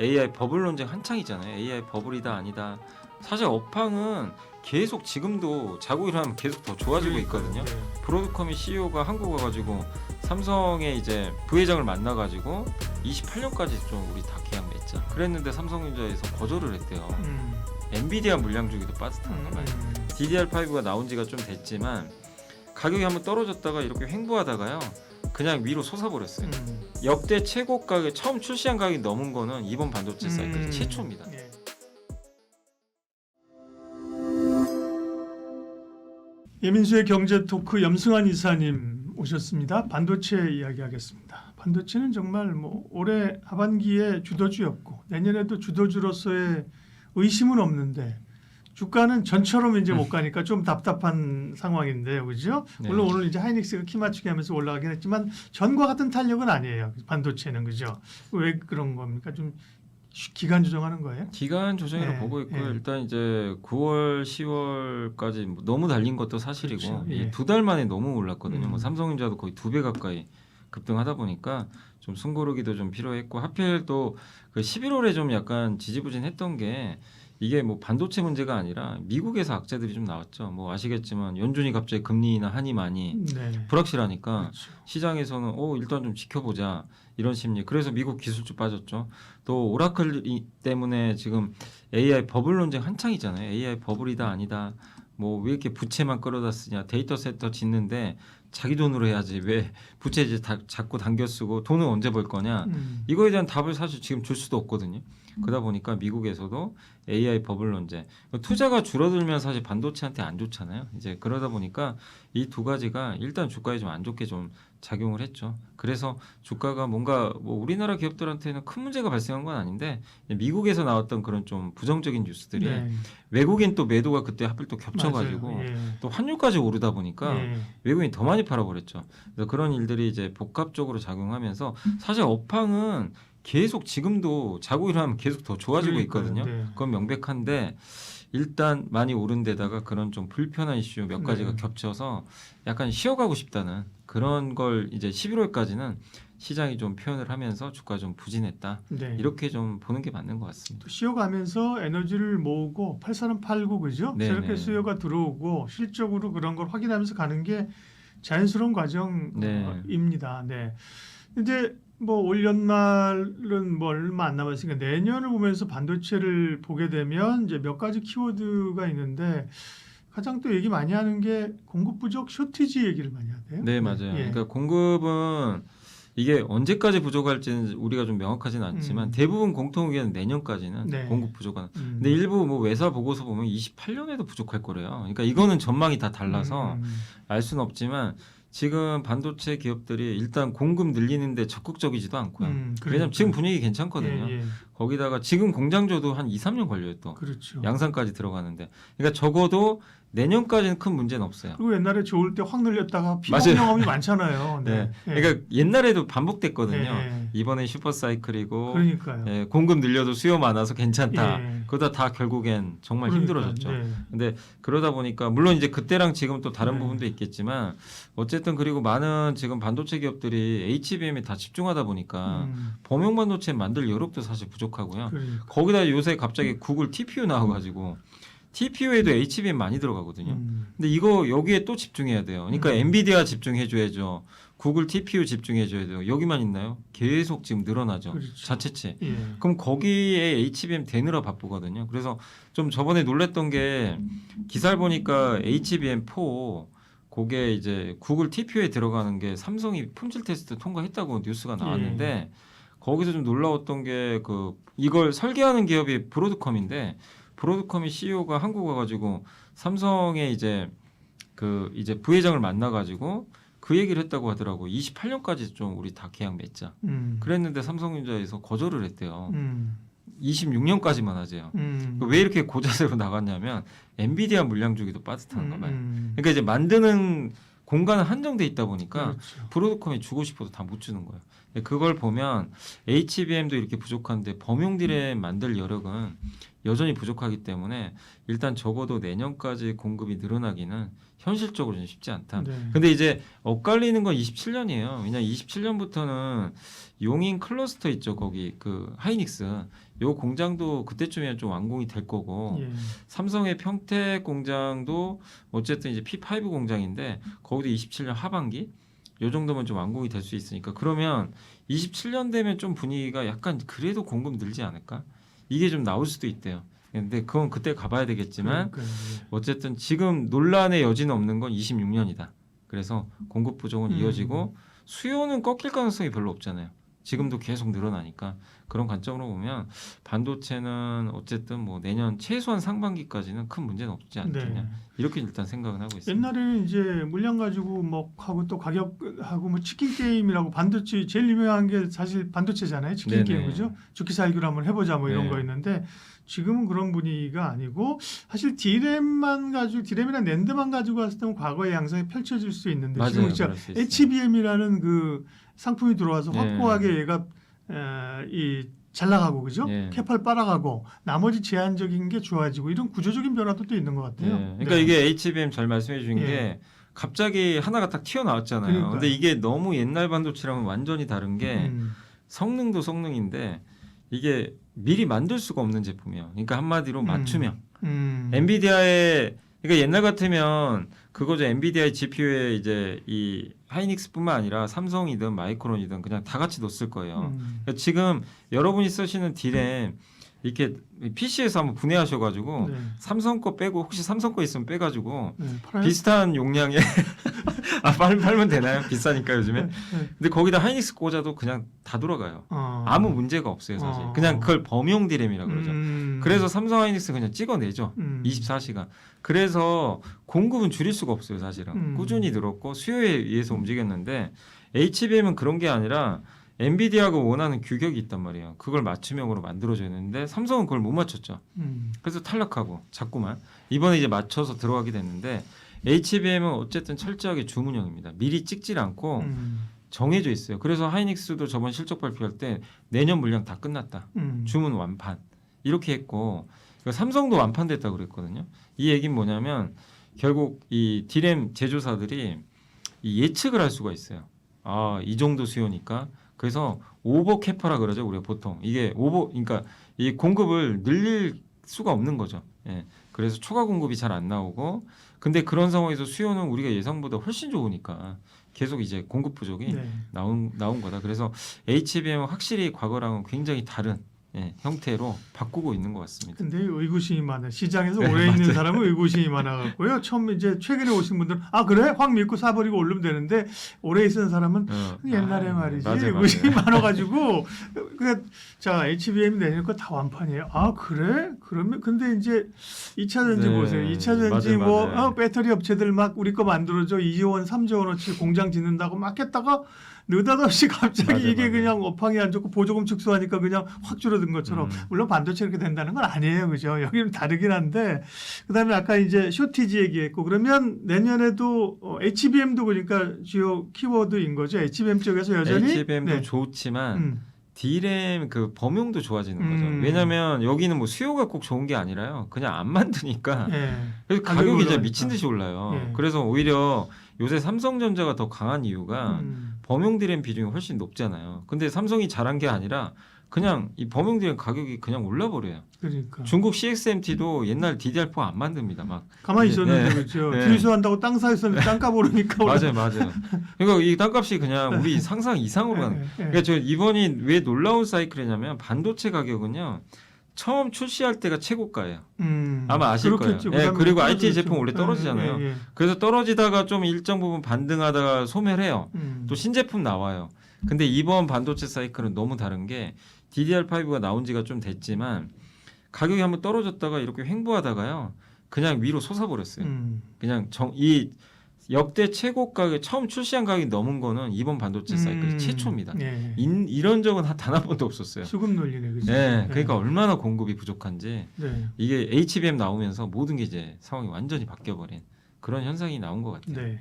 AI 버블 논쟁 한창이잖아요. AI 버블이다 아니다. 사실 업황은 계속 지금도 자고 일어나면 계속 더 좋아지고 있거든요. 브로드컴이 CEO가 한국 와가지고 삼성의 이제 부회장을 만나가지고 28년까지 좀 우리 다 계약 맺자 그랬는데 삼성전자에서 거절을 했대요. 엔비디아 물량 주기도 빠듯한가 봐요. DDR5가 나온 지가 좀 됐지만 가격이 한번 떨어졌다가 이렇게 횡보하다가요 그냥 위로 솟아버렸어요. 역대 최고 가격, 처음 출시한 가격이 넘은 거는 이번 반도체 사이클 최초입니다. 예민수의 경제 토크 염승환 이사님 오셨습니다. 반도체 이야기하겠습니다. 반도체는 정말 올해 하반기에 주도주였고 내년에도 주도주로서의 의심은 없는데 주가는 전처럼 이제 못 가니까 좀 답답한 상황인데요, 그죠? 네. 물론 오늘 이제 하이닉스가 키 맞추기 하면서 올라가긴 했지만 전과 같은 탄력은 아니에요. 반도체는 그죠? 왜 그런 겁니까? 좀 기간 조정하는 거예요? 기간 조정이라고 보고 있고요. 일단 이제 9월, 10월까지 너무 달린 것도 사실이고 그렇죠. 이 2달 만에 너무 올랐거든요. 뭐 삼성전자도 거의 2배 가까이 급등하다 보니까 좀 숨고르기도 좀 필요했고 하필 또 그 11월에 좀 약간 지지부진했던 게 이게 뭐 반도체 문제가 아니라 미국에서 악재들이 좀 나왔죠. 뭐 아시겠지만 연준이 갑자기 금리 인하 하니 많이 불확실하니까 그렇죠. 시장에서는 일단 좀 지켜보자 이런 심리. 그래서 미국 기술주 빠졌죠. 또 오라클 때문에 지금 AI 버블 논쟁 한창이잖아요. AI 버블이다 아니다. 뭐 왜 이렇게 부채만 끌어다 쓰냐. 데이터 센터 짓는데 자기 돈으로 해야지 왜 부채 이제 자꾸 당겨 쓰고 돈은 언제 벌 거냐. 이거에 대한 답을 사실 지금 줄 수도 없거든요. 그러다 보니까 미국에서도 AI 버블 논쟁, 투자가 줄어들면 사실 반도체한테 안 좋잖아요. 이제 그러다 보니까 이 두 가지가 일단 주가에 좀 안 좋게 좀 작용을 했죠. 그래서 주가가 뭔가 뭐 우리나라 기업들한테는 큰 문제가 발생한 건 아닌데 미국에서 나왔던 그런 좀 부정적인 뉴스들이 외국인 또 매도가 그때 하필 또 겹쳐가지고 또 환율까지 오르다 보니까 외국인이 더 많이 팔아버렸죠. 그래서 그런 일들이 이제 복합적으로 작용하면서 사실 업황은 계속 지금도 자고 일어나면 계속 더 좋아지고 있거든요. 그건 명백한데 일단 많이 오른 데다가 그런 좀 불편한 이슈 몇 가지가 겹쳐서 약간 쉬어가고 싶다는 그런 걸 이제 11월까지는 시장이 좀 표현을 하면서 주가 좀 부진했다. 이렇게 좀 보는 게 맞는 것 같습니다. 쉬어가면서 에너지를 모으고 팔 사람 팔고 그죠? 새롭게 수요가 들어오고 실적으로 그런 걸 확인하면서 가는 게 자연스러운 과정입니다. 이제 뭐 올 연말은 뭐 얼마 안 남았으니까 내년을 보면서 반도체를 보게 되면 이제 몇 가지 키워드가 있는데 가장 또 얘기 많이 하는 게 공급 부족, 쇼티지 얘기를 많이 하대요. 네, 맞아요. 그러니까 공급은 이게 언제까지 부족할지는 우리가 좀 명확하지는 않지만 대부분 공통 의견은 내년까지는 공급 부족한. 근데 일부 뭐 외사 보고서 보면 28년에도 부족할 거래요. 그러니까 이거는 전망이 다 달라서 알 수는 없지만 지금 반도체 기업들이 일단 공급 늘리는데 적극적이지도 않고요. 왜냐하면 지금 분위기 괜찮거든요. 거기다가 지금 공장조도 한 2, 3년 걸려요 또. 그렇죠. 양산까지 들어가는데. 그러니까 적어도 내년까지는 큰 문제는 없어요. 그리고 옛날에 좋을 때 확 늘렸다가 피복 경험이 많잖아요. 그러니까 옛날에도 반복됐거든요. 이번엔 슈퍼사이클이고 공급 늘려도 수요 많아서 괜찮다. 그러다 다 결국엔 정말 힘들어졌죠. 근데 그러다 보니까 물론 이제 그때랑 지금 또 다른 부분도 있겠지만 어쨌든 그리고 많은 지금 반도체 기업들이 HBM에 다 집중하다 보니까 범용 반도체 만들 여력도 사실 부족하고요. 거기다 요새 갑자기 구글 TPU 나와가지고 TPU에도 HBM 많이 들어가거든요. 근데 이거 여기에 또 집중해야 돼요. 그러니까 엔비디아 집중해줘야죠. 구글 TPU 집중해줘야 돼요. 여기만 있나요? 계속 지금 늘어나죠. 자체치. 그럼 거기에 HBM 대느라 바쁘거든요. 그래서 좀 저번에 놀랬던 게 기사를 보니까 HBM4 그게 이제 구글 TPU에 들어가는 게 삼성이 품질 테스트 통과했다고 뉴스가 나왔는데 거기서 좀 놀라웠던 게 이걸 설계하는 기업이 브로드컴인데 브로드컴이 CEO가 한국 와가지고 삼성의 이제 부회장을 만나가지고 그 얘기를 했다고 하더라고. 28년까지 좀 우리 다 계약 맺자. 그랬는데 삼성전자에서 거절을 했대요. 26년까지만 하재요. 왜 이렇게 고자세로 나갔냐면 엔비디아 물량 주기도 빠듯한가 봐요. 그러니까 이제 만드는 공간은 한정돼 있다 보니까 브로드컴이 주고 싶어도 다 못 주는 거예요. 그걸 보면 HBM도 이렇게 부족한데 범용 디램 만들 여력은 여전히 부족하기 때문에 일단 적어도 내년까지 공급이 늘어나기는 현실적으로는 쉽지 않다. 네. 근데 이제 엇갈리는 건 27년이에요. 왜냐면 27년부터는 용인 클러스터 있죠. 거기 그 하이닉스 요 공장도 그때쯤이면 좀 완공이 될 거고 예. 삼성의 평택 공장도 어쨌든 이제 P5 공장인데 거기도 27년 하반기 요 정도면 좀 완공이 될 수 있으니까 그러면 27년 되면 좀 분위기가 약간 그래도 공급 늘지 않을까? 이게 좀 나올 수도 있대요. 근데 그건 그때 가봐야 되겠지만 어쨌든 지금 논란의 여지는 없는 건 26년이다. 그래서 공급 부족은 이어지고 수요는 꺾일 가능성이 별로 없잖아요. 지금도 계속 늘어나니까 그런 관점으로 보면 반도체는 어쨌든 뭐 내년 최소한 상반기까지는 큰 문제는 없지 않겠냐. 네. 이렇게 일단 생각은 하고 있습니다. 옛날에는 이제 물량 가지고 뭐 하고 또 가격하고 뭐 치킨 게임이라고 반도체 제일 유명한 게 사실 반도체잖아요. 치킨 네네. 게임 그죠? 죽기 살기로 한번 해보자 뭐 이런 네. 거였는데 지금은 그런 분위기가 아니고 사실 디램만 가지고 디램이나 낸드만 가지고 왔을 때는 과거의 양상이 펼쳐질 수 있는데 맞아요. 지금 진짜 그럴 수 있어요. HBM이라는 그 상품이 들어와서 네. 확고하게 얘가 잘 나가고 그죠? 네. 캐파를 빨아가고 나머지 제한적인 게 좋아지고 이런 구조적인 변화도 또 있는 것 같아요. 네. 그러니까 이게 HBM 잘 말씀해 주신 예. 게 갑자기 하나가 딱 튀어나왔잖아요. 그러니까요. 근데 이게 너무 옛날 반도체랑은 완전히 다른 게 성능도 성능인데 이게 미리 만들 수가 없는 제품이에요. 그러니까 한마디로 맞춤형. 엔비디아의 그러니까 옛날 같으면 그거죠. 엔비디아의 GPU에 이제 이 하이닉스뿐만 아니라 삼성이든 마이크론이든 그냥 다 같이 넣었을 거예요. 그러니까 지금 여러분이 쓰시는 디램 이렇게 PC에서 한번 분해하셔가지고 네. 삼성 거 빼고 혹시 삼성 거 있으면 빼가지고 네, 팔아요? 비슷한 용량에 팔면 되나요? 비싸니까 요즘에. 네. 근데 거기다 하이닉스 꽂아도 그냥 다 돌아가요. 아무 문제가 없어요 사실. 그냥 그걸 범용 디램이라고 그러죠. 그래서 삼성 하이닉스 그냥 찍어내죠. 24시간. 그래서 공급은 줄일 수가 없어요 사실은. 꾸준히 늘었고 수요에 의해서 움직였는데 HBM은 그런 게 아니라 엔비디아가 원하는 규격이 있단 말이에요. 그걸 맞춤형으로 만들어줘야 되는데 삼성은 그걸 못 맞췄죠. 그래서 탈락하고 자꾸만 이번에 이제 맞춰서 들어가게 됐는데 HBM은 어쨌든 철저하게 주문형입니다. 미리 찍질 않고 정해져 있어요. 그래서 하이닉스도 저번 실적 발표할 때 내년 물량 다 끝났다. 주문 완판 이렇게 했고 삼성도 완판됐다고 그랬거든요. 이 얘기는 뭐냐면 결국 이 디램 제조사들이 이 예측을 할 수가 있어요. 아, 이 정도 수요니까. 그래서 오버 캐파라 그러죠. 우리가 보통 이게 그러니까 이 공급을 늘릴 수가 없는 거죠. 예. 그래서 초과 공급이 잘 안 나오고 근데 그런 상황에서 수요는 우리가 예상보다 훨씬 좋으니까 계속 이제 공급 부족이 나온 거다. 그래서 HBM은 확실히 과거랑은 굉장히 다른 형태로 바꾸고 있는 것 같습니다. 근데 의구심이 많아요. 시장에서 오래 있는 사람은 의구심이 많아갖고요. 처음 이제 최근에 오신 분들은 아 그래? 확 믿고 사버리고 올리면 되는데 오래 있는 사람은 옛날에 말이지 의구심이 많아가지고 자 HBM 내년 거 다 완판이에요. 아 그래? 그러면 근데 이제 2차 전지 보세요. 2차 전지 맞아요. 배터리 업체들 막 우리 거 만들어줘 2조 원, 3조 원어치 공장 짓는다고 막 했다가 느닷없이 갑자기 이게 그냥 업황이 안 좋고 보조금 축소하니까 그냥 확 줄어든 것처럼 물론 반도체 이렇게 된다는 건 아니에요, 그죠? 여기는 다르긴 한데 그다음에 아까 이제 쇼티지 얘기했고 그러면 내년에도 HBM도 그러니까 주요 키워드인 거죠. HBM 쪽에서 여전히 HBM도 좋지만 D램 그 범용도 좋아지는 거죠. 왜냐하면 여기는 뭐 수요가 꼭 좋은 게 아니라요. 그냥 안 만드니까 그래서 가격이 이제 미친 듯이 올라요. 그래서 오히려 요새 삼성전자가 더 강한 이유가 범용 디램 비중이 훨씬 높잖아요. 근데 삼성이 잘한 게 아니라 그냥 이 범용 디램 가격이 그냥 올라버려요. 그러니까. 중국 CXMT도 옛날 DDR4 안 만듭니다. 막 가만히 있었는데 그렇죠. 주유소한다고 땅 사 있었는데 땅값 오르니까 맞아요. 그러니까 이 땅값이 그냥 우리 상상 이상으로 가는. 그러니까 저 이번이 왜 놀라운 사이클이냐면 반도체 가격은요. 처음 출시할 때가 최고가예요. 아마 아실 그렇겠죠. 거예요. 그리고 IT 제품 원래 떨어지잖아요. 그래서 떨어지다가 좀 일정 부분 반등하다가 소멸해요. 또 신제품 나와요. 근데 이번 반도체 사이클은 너무 다른 게 DDR5가 나온 지가 좀 됐지만 가격이 한번 떨어졌다가 이렇게 횡보하다가요. 그냥 위로 솟아버렸어요. 그냥 이 역대 최고 가격 처음 출시한 가격이 넘은 거는 이번 반도체 사이클이 최초입니다. 이런 적은 단 한 번도 없었어요. 수급 논리네, 그죠? 그러니까 얼마나 공급이 부족한지 이게 HBM 나오면서 모든 게 이제 상황이 완전히 바뀌어버린 그런 현상이 나온 것 같아요.